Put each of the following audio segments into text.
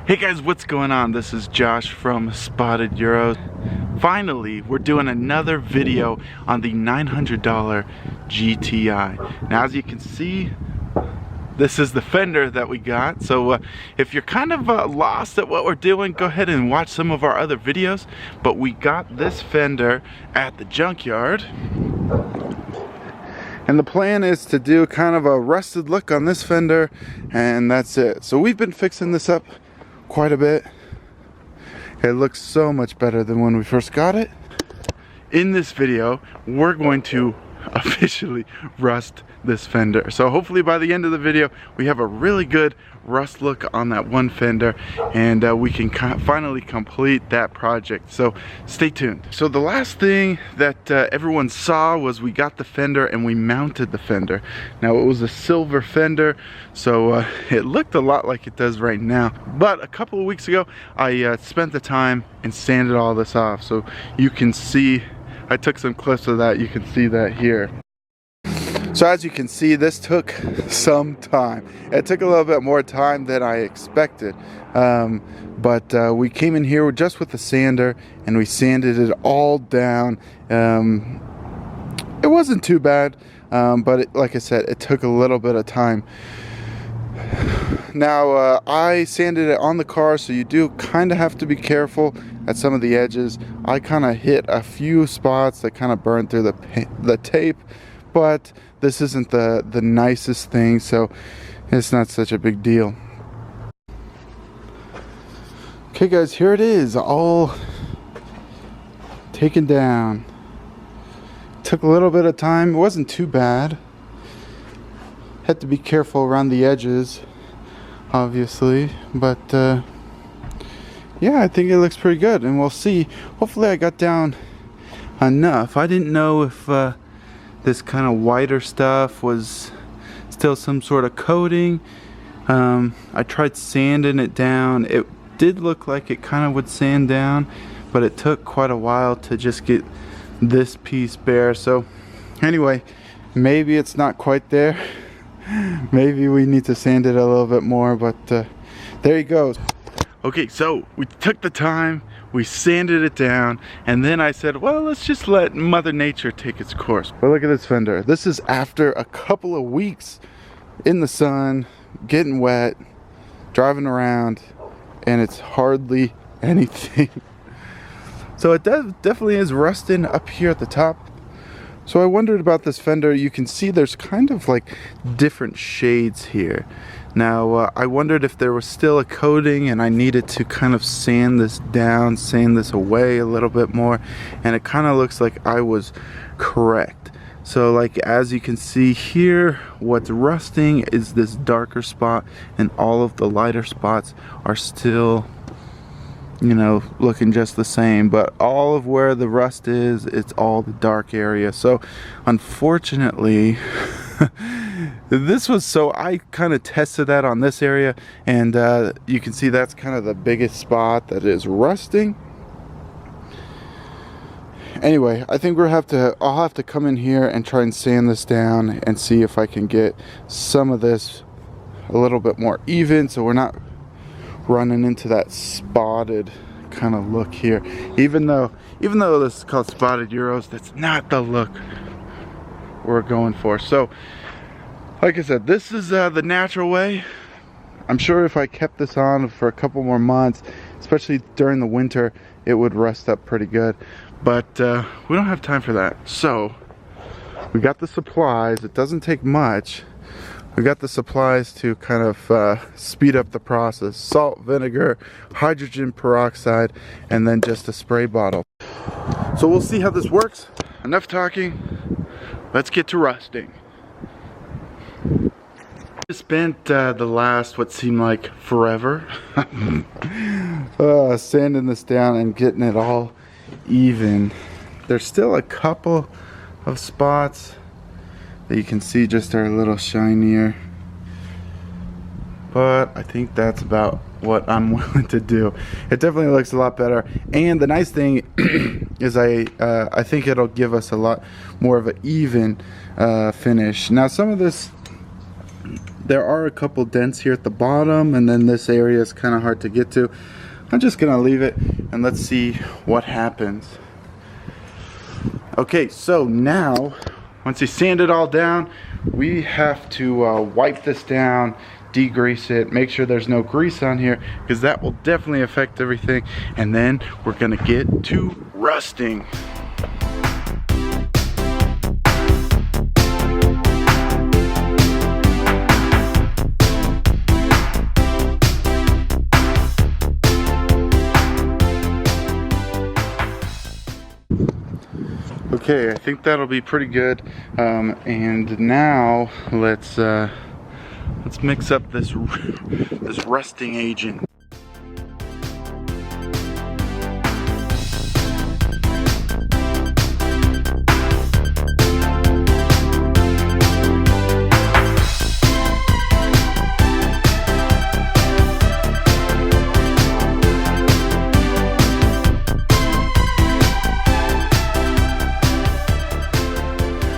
Hey guys, what's going on? This is Josh from Spotted Euros. Finally, we're doing another video on the $900 GTI. Now, as you can see, this is the fender that we got. So if you're kind of lost at what we're doing, go ahead and watch some of our other videos. But we got this fender at the junkyard. And the plan is to do kind of a rusted look on this fender, and that's it. So we've been fixing this up quite a bit. It looks so much better than when we first got it. In this video, we're going to officially rust this fender. So hopefully by the end of the video, we have a really good rust look on that one fender, and we can finally complete that project. So stay tuned. So the last thing that everyone saw was we got the fender and we mounted the fender. Now, it was a silver fender, so it looked a lot like it does right now. But a couple of weeks ago, I spent the time and sanded all this off. So you can see, I took some clips of that. You can see that here. So as you can see, this took some time. It took a little bit more time than I expected. But we came in here just with the sander and we sanded it all down. It wasn't too bad, but like I said, it took a little bit of time. Now, I sanded it on the car, so you do kind of have to be careful at some of the edges. I kind of hit a few spots that kind of burned through the tape, but this isn't the nicest thing, so it's not such a big deal. Okay guys, here it is, all taken down. Took a little bit of time. It wasn't too bad. Had to be careful around the edges, obviously, but yeah, I think it looks pretty good, and we'll see. Hopefully I got down enough. I didn't know if this kind of whiter stuff was still some sort of coating. I tried sanding it down. It did look like it kind of would sand down, but it took quite a while to just get this piece bare. So anyway, maybe it's not quite there. Maybe we need to sand it a little bit more, but there you go. Okay, so we took the time, we sanded it down, and then I said, well, let's just let Mother Nature take its course. But look at this fender. This is after a couple of weeks in the sun, getting wet, driving around, and it's hardly anything. So it definitely is rusting up here at the top. So I wondered about this fender. You can see there's kind of like different shades here. Now, I wondered if there was still a coating and I needed to kind of sand this down, sand this away a little bit more, and it kind of looks like I was correct. So like, as you can see here, what's rusting is this darker spot, and all of the lighter spots are still, you know, looking just the same. But all of where the rust is, it's all the dark area. So unfortunately, this was, so I kind of tested that on this area, and you can see that's kind of the biggest spot that is rusting. Anyway, I think I'll have to come in here and try and sand this down and see if I can get some of this a little bit more even, so we're not running into that spotted kind of look here. Even though this is called Spotted Euros, that's not the look we're going for. So like I said, this is the natural way. I'm sure if I kept this on for a couple more months, especially during the winter, it would rust up pretty good. But we don't have time for that. So we got the supplies. It doesn't take much. We got the supplies to kind of speed up the process. Salt, vinegar, hydrogen peroxide, and then just a spray bottle. So we'll see how this works. Enough talking. Let's get to rusting. I spent the last, what seemed like forever, sanding this down and getting it all even. There's still a couple of spots that you can see just are a little shinier, but I think that's about what I'm willing to do. It definitely looks a lot better, and the nice thing is I think it'll give us a lot more of an even finish. Now, some of this There are a couple dents here at the bottom, and then this area is kind of hard to get to. I'm just gonna leave it and let's see what happens. Okay, so now once you sand it all down, we have to wipe this down, degrease it, make sure there's no grease on here, because that will definitely affect everything. And then we're gonna get to rusting. Okay, I think that'll be pretty good. And now let's mix up this rusting agent.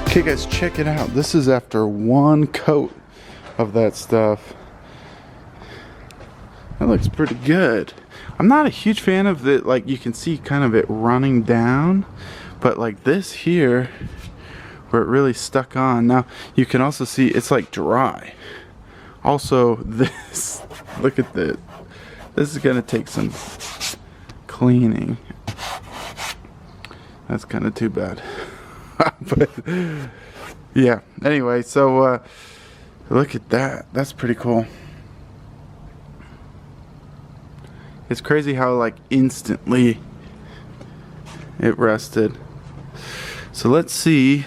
Okay guys, check it out. This is after one coat of that stuff. That looks pretty good. I'm not a huge fan of it, like you can see kind of it running down, but like this here, where it really stuck on. Now you can also see it's like dry. Also this, look at this. This is gonna take some cleaning. That's kind of too bad. But yeah, anyway, so look at that. That's pretty cool. It's crazy how like instantly it rusted. So let's see.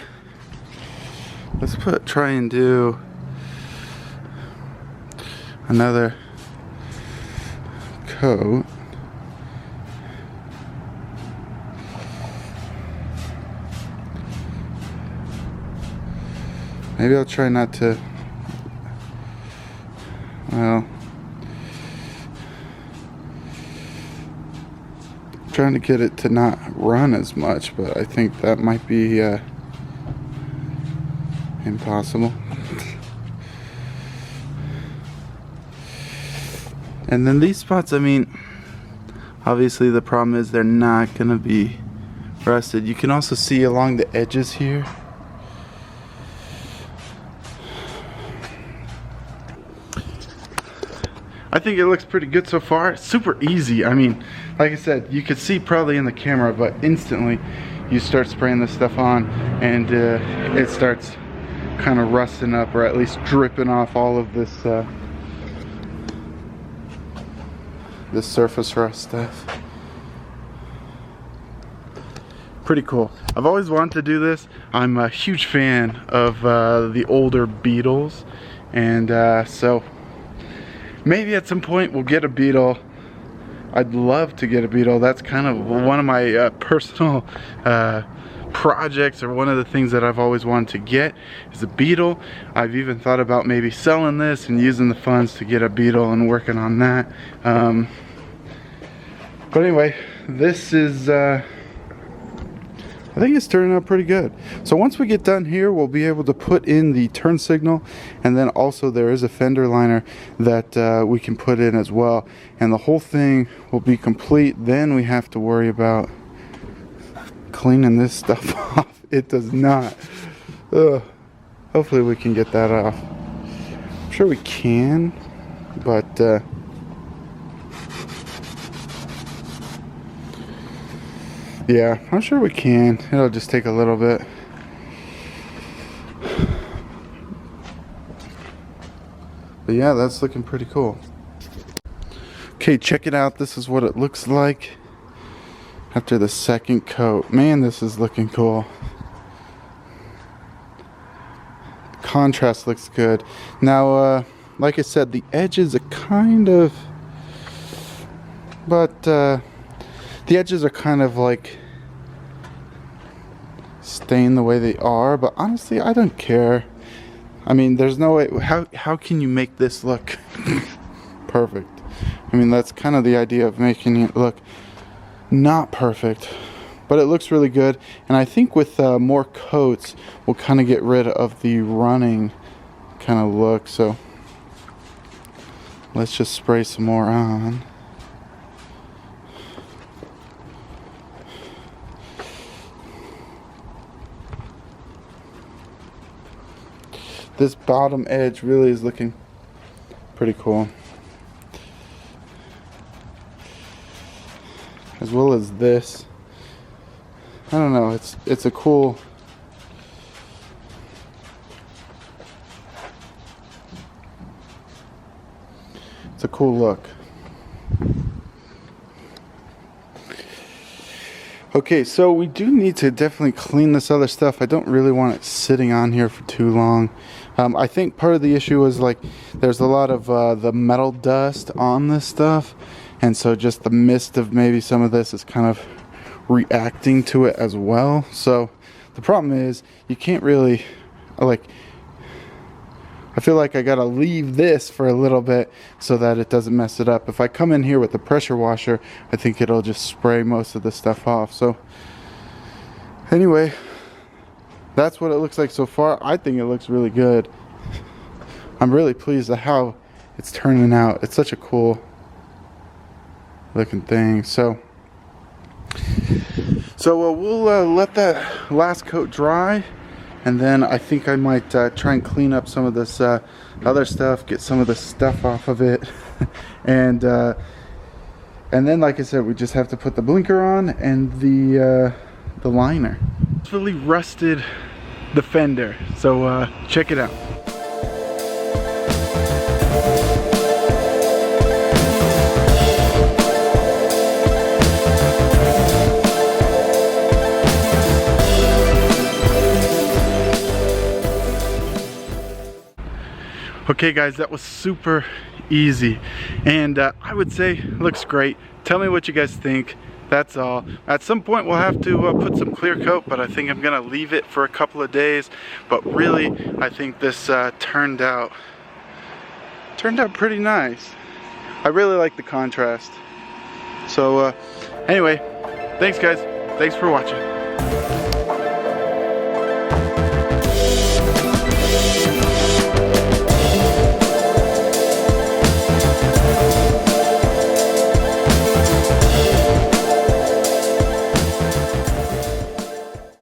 Let's try and do another coat. Maybe I'll try not to, well, I'm trying to get it to not run as much, but I think that might be impossible. And then these spots, I mean, obviously the problem is they're not gonna be rusted. You can also see along the edges here. I think it looks pretty good so far. It's super easy. I mean, like I said, you could see probably in the camera, but instantly you start spraying this stuff on and it starts kind of rusting up, or at least dripping off all of this this surface rust stuff. Pretty cool. I've always wanted to do this. I'm a huge fan of the older Beetles, and so maybe at some point we'll get a Beetle. I'd love to get a Beetle. That's kind of one of my personal projects, or one of the things that I've always wanted to get is a Beetle. I've even thought about maybe selling this and using the funds to get a Beetle and working on that. But anyway, this is I think it's turning out pretty good. So once we get done here, we'll be able to put in the turn signal, and then also there is a fender liner that we can put in as well, and the whole thing will be complete. Then we have to worry about cleaning this stuff off. It does not. Hopefully we can get that off. I'm sure we can, but yeah, I'm sure we can. It'll just take a little bit. But yeah, that's looking pretty cool. Okay, check it out. This is what it looks like after the second coat. Man, this is looking cool. Contrast looks good. Now, like I said, the edges are kind of, but the edges are kind of like staying the way they are, but honestly I don't care. I mean, there's no way, how can you make this look perfect? I mean, that's kind of the idea of making it look not perfect, but it looks really good. And I think with more coats we'll kind of get rid of the running kind of look. So let's just spray some more on. This bottom edge really is looking pretty cool. As well as this. I don't know, it's a cool, it's a cool look. Okay, so we do need to definitely clean this other stuff. I don't really want it sitting on here for too long. I think part of the issue is like there's a lot of the metal dust on this stuff, and so just the mist of maybe some of this is kind of reacting to it as well. So the problem is you can't really, like, I feel like I gotta leave this for a little bit so that it doesn't mess it up. If I come in here with the pressure washer, I think it'll just spray most of the stuff off. So anyway, that's what it looks like so far. I think it looks really good. I'm really pleased at how it's turning out. It's such a cool looking thing. So we'll let that last coat dry, and then I think I might try and clean up some of this other stuff, get some of the stuff off of it, and then, like I said, we just have to put the blinker on and the liner. It's really rusted the fender, so check it out. Okay guys, that was super easy, and I would say it looks great. Tell me what you guys think. That's all. At some point we'll have to put some clear coat, but I think I'm gonna leave it for a couple of days. But really, I think this turned out pretty nice. I really like the contrast. So anyway, thanks guys. Thanks for watching.